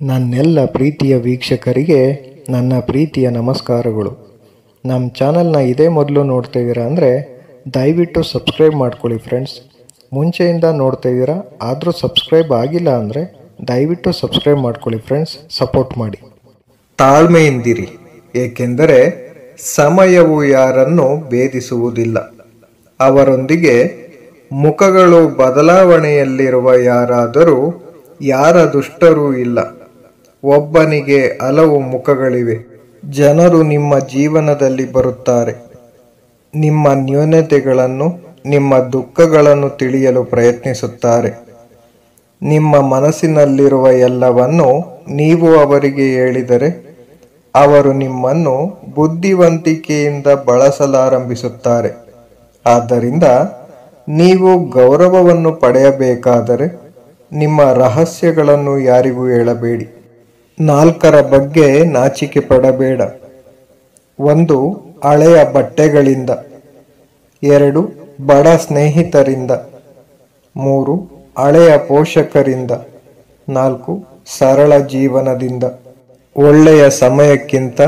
ನನ್ನೆಲ್ಲ ಪ್ರೀತಿಯ ವೀಕ್ಷಕರಿಗೆ ನನ್ನ ಪ್ರೀತಿಯ ನಮಸ್ಕಾರಗಳು. ನಮ್ಮ ಚಾನಲ್ನ ಇದೇ ಮೊದಲು ನೋಡ್ತಾ ಇದ್ದೀರಾ ಅಂದರೆ ದಯವಿಟ್ಟು ಸಬ್ಸ್ಕ್ರೈಬ್ ಮಾಡ್ಕೊಳ್ಳಿ ಫ್ರೆಂಡ್ಸ್. ಮುಂಚೆಯಿಂದ ನೋಡ್ತಾ ಇದ್ದೀರಾ ಆದರೂ ಸಬ್ಸ್ಕ್ರೈಬ್ ಆಗಿಲ್ಲ ಅಂದರೆ ದಯವಿಟ್ಟು ಸಬ್ಸ್ಕ್ರೈಬ್ ಮಾಡ್ಕೊಳ್ಳಿ ಫ್ರೆಂಡ್ಸ್, ಸಪೋರ್ಟ್ ಮಾಡಿ. ತಾಳ್ಮೆಯಿಂದಿರಿ, ಏಕೆಂದರೆ ಸಮಯವು ಯಾರನ್ನು ಭೇದಿಸುವುದಿಲ್ಲ. ಅವರೊಂದಿಗೆ ಮುಖಗಳು ಬದಲಾವಣೆಯಲ್ಲಿರುವ ಯಾರಾದರೂ ಯಾರ ದುಷ್ಟರೂ ಇಲ್ಲ. ಒಬ್ಬನಿಗೆ ಹಲವು ಮುಖಗಳಿವೆ. ಜನರು ನಿಮ್ಮ ಜೀವನದಲ್ಲಿ ಬರುತ್ತಾರೆ. ನಿಮ್ಮ ನ್ಯೂನತೆಗಳನ್ನು, ನಿಮ್ಮ ದುಃಖಗಳನ್ನು ತಿಳಿಯಲು ಪ್ರಯತ್ನಿಸುತ್ತಾರೆ. ನಿಮ್ಮ ಮನಸ್ಸಿನಲ್ಲಿರುವ ಎಲ್ಲವನ್ನು ನೀವು ಅವರಿಗೆ ಹೇಳಿದರೆ ಅವರು ನಿಮ್ಮನ್ನು ಬುದ್ಧಿವಂತಿಕೆಯಿಂದ ಬಳಸಲಾರಂಭಿಸುತ್ತಾರೆ. ಆದ್ದರಿಂದ ನೀವು ಗೌರವವನ್ನು ಪಡೆಯಬೇಕಾದರೆ ನಿಮ್ಮ ರಹಸ್ಯಗಳನ್ನು ಯಾರಿಗೂ ಹೇಳಬೇಡಿ. 4 ಬಗ್ಗೆ ನಾಚಿಕೆ ಪಡಬೇಡ. 1. ಹಳೆಯ ಬಟ್ಟೆಗಳಿಂದ. 2. ಬಡ ಸ್ನೇಹಿತರಿಂದ. 3. ಹಳೆಯ ಪೋಷಕರಿಂದ. 4. ಸರಳ ಜೀವನದಿಂದ. ಒಳ್ಳೆಯ ಸಮಯಕ್ಕಿಂತ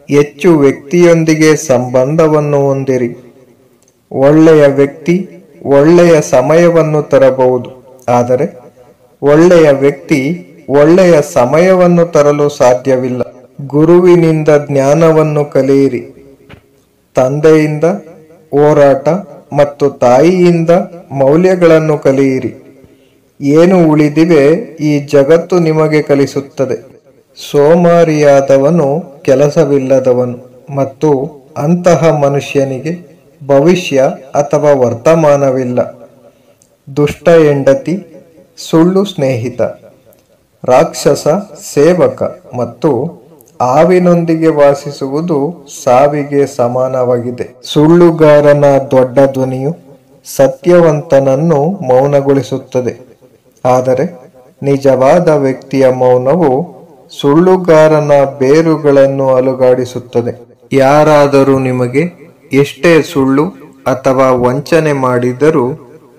ಹೆಚ್ಚು ವ್ಯಕ್ತಿಯೊಂದಿಗೆ ಸಂಬಂಧವನ್ನು ಹೊಂದಿರಿ. ಒಳ್ಳೆಯ ವ್ಯಕ್ತಿ ಒಳ್ಳೆಯ ಸಮಯವನ್ನು ತರಬಹುದು, ಆದರೆ ಒಳ್ಳೆಯ ವ್ಯಕ್ತಿ ಒಳ್ಳೆಯ ಸಮಯವನ್ನು ತರಲು ಸಾಧ್ಯವಿಲ್ಲ. ಗುರುವಿನಿಂದ ಜ್ಞಾನವನ್ನು ಕಲಿಯಿರಿ. ತಂದೆಯಿಂದ ಹೋರಾಟ ಮತ್ತು ತಾಯಿಯಿಂದ ಮೌಲ್ಯಗಳನ್ನು ಕಲಿಯಿರಿ. ಏನು ಉಳಿದಿವೆ ಈ ಜಗತ್ತು ನಿಮಗೆ ಕಲಿಸುತ್ತದೆ. ಸೋಮಾರಿಯಾದವನು ಕೆಲಸವಿಲ್ಲದವನು, ಮತ್ತು ಅಂತಹ ಮನುಷ್ಯನಿಗೆ ಭವಿಷ್ಯ ಅಥವಾ ವರ್ತಮಾನವಿಲ್ಲ. ದುಷ್ಟ ಹೆಂಡತಿ, ಸುಳ್ಳು ಸ್ನೇಹಿತ, ರಾಕ್ಷಸ ಸೇವಕ ಮತ್ತು ಹಾವಿನೊಂದಿಗೆ ವಾಸಿಸುವುದು ಸಾವಿಗೆ ಸಮಾನವಾಗಿದೆ. ಸುಳ್ಳುಗಾರನ ದೊಡ್ಡ ಧ್ವನಿಯು ಸತ್ಯವಂತನನ್ನು ಮೌನಗೊಳಿಸುತ್ತದೆ, ಆದರೆ ನಿಜವಾದ ವ್ಯಕ್ತಿಯ ಮೌನವು ಸುಳ್ಳುಗಾರನ ಬೇರುಗಳನ್ನು ಅಲುಗಾಡಿಸುತ್ತದೆ. ಯಾರಾದರೂ ನಿಮಗೆ ಎಷ್ಟೇ ಸುಳ್ಳು ಅಥವಾ ವಂಚನೆ ಮಾಡಿದರೂ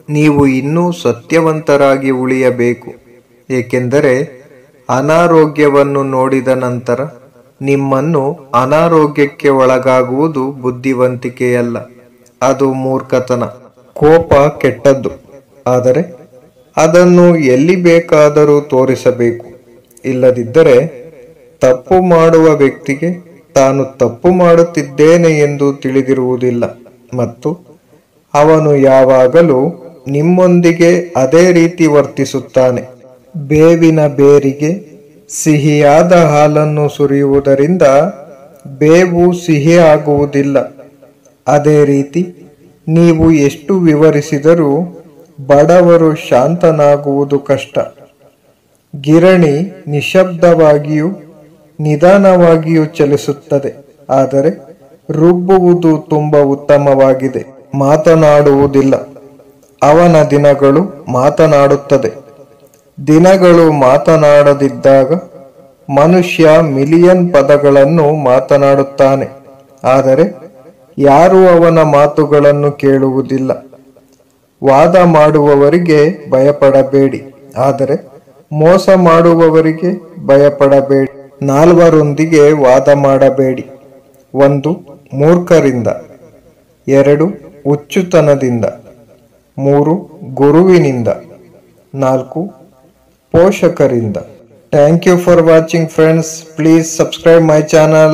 ನೀವು ಇನ್ನೂ ಸತ್ಯವಂತರಾಗಿ ಉಳಿಯಬೇಕು, ಏಕೆಂದರೆ ಅನಾರೋಗ್ಯವನ್ನು ನೋಡಿದ ನಂತರ ನಿಮ್ಮನ್ನು ಅನಾರೋಗ್ಯಕ್ಕೆ ಒಳಗಾಗುವುದು ಬುದ್ಧಿವಂತಿಕೆಯಲ್ಲ, ಅದು ಮೂರ್ಖತನ. ಕೋಪ ಕೆಟ್ಟದ್ದು, ಆದರೆ ಅದನ್ನು ಎಲ್ಲಿ ಬೇಕಾದರೂ ತೋರಿಸಬೇಕು. ಇಲ್ಲದಿದ್ದರೆ ತಪ್ಪು ಮಾಡುವ ವ್ಯಕ್ತಿಗೆ ತಾನು ತಪ್ಪು ಮಾಡುತ್ತಿದ್ದೇನೆ ಎಂದು ತಿಳಿದಿರುವುದಿಲ್ಲ, ಮತ್ತು ಅವನು ಯಾವಾಗಲೂ ನಿಮ್ಮೊಂದಿಗೆ ಅದೇ ರೀತಿ ವರ್ತಿಸುತ್ತಾನೆ. ಬೇವಿನ ಬೇರಿಗೆ ಸಿಹಿಯಾದ ಹಾಲನ್ನು ಸುರಿಯುವುದರಿಂದ ಬೇವು ಸಿಹಿ ಆಗುವುದಿಲ್ಲ. ಅದೇ ರೀತಿ ನೀವು ಎಷ್ಟು ವಿವರಿಸಿದರೂ ಬಡವರು ಶಾಂತನಾಗುವುದು ಕಷ್ಟ. ಗಿರಣಿ ನಿಶಬ್ದವಾಗಿಯೂ ನಿಧಾನವಾಗಿಯೂ ಚಲಿಸುತ್ತದೆ, ಆದರೆ ರುಬ್ಬುವುದು ತುಂಬಾ ಉತ್ತಮವಾಗಿದೆ. ಮಾತನಾಡುವುದಿಲ್ಲ, ಅವನ ದಿನಗಳು ಮಾತನಾಡುತ್ತದೆ. ದಿನಗಳು ಮಾತನಾಡದಿದ್ದಾಗ ಮನುಷ್ಯ ಮಿಲಿಯನ್ ಪದಗಳನ್ನು ಮಾತನಾಡುತ್ತಾನೆ, ಆದರೆ ಯಾರೂ ಅವನ ಮಾತುಗಳನ್ನು ಕೇಳುವುದಿಲ್ಲ. ವಾದ ಮಾಡುವವರಿಗೆ ಭಯಪಡಬೇಡಿ, ಆದರೆ ಮೋಸ ಮಾಡುವವರಿಗೆ ಭಯಪಡಬೇಡಿ. 4 ವಾದ ಮಾಡಬೇಡಿ. 1. ಮೂರ್ಖರಿಂದ. 2. ಹುಚ್ಚುತನದಿಂದ. 3. ಗುರುವಿನಿಂದ. 4. ಪೋಷಕರಿಂದ. Thank you for watching friends. Please subscribe my channel.